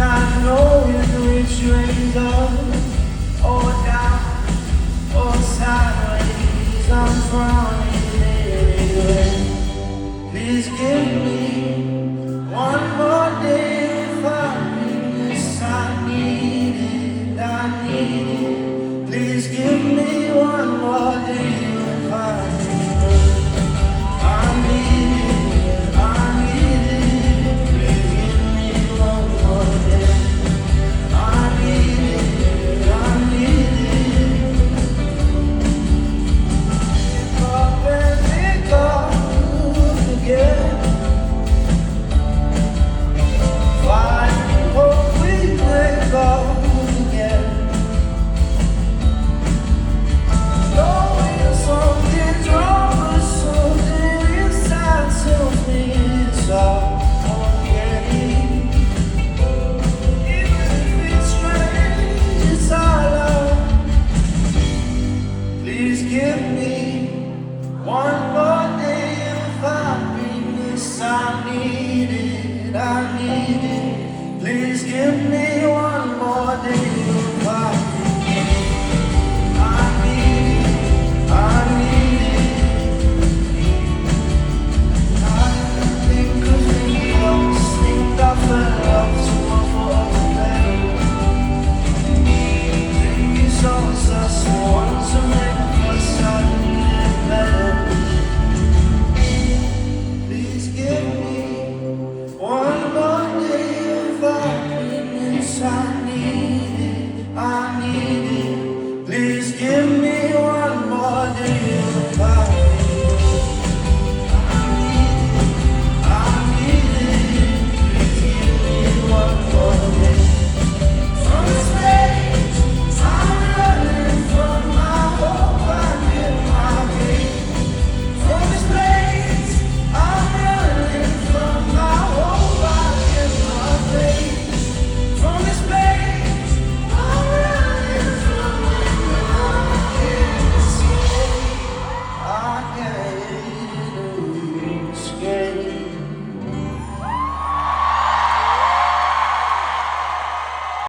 not knowing which way's up or down or sideways. I'm crying anyway. Please give me one more day of happiness. I need it, I need it. Please give me one more day of happiness. I need it, I need it. Please give me one more day. I need it, I need it. Pick up and pick up again. Find hope we wake up again. Knowing something's wrong, but something inside tells me it's all okay. Even if it's strange, it's all love. Please give me one more day of happiness. I need it, I need it. Please give me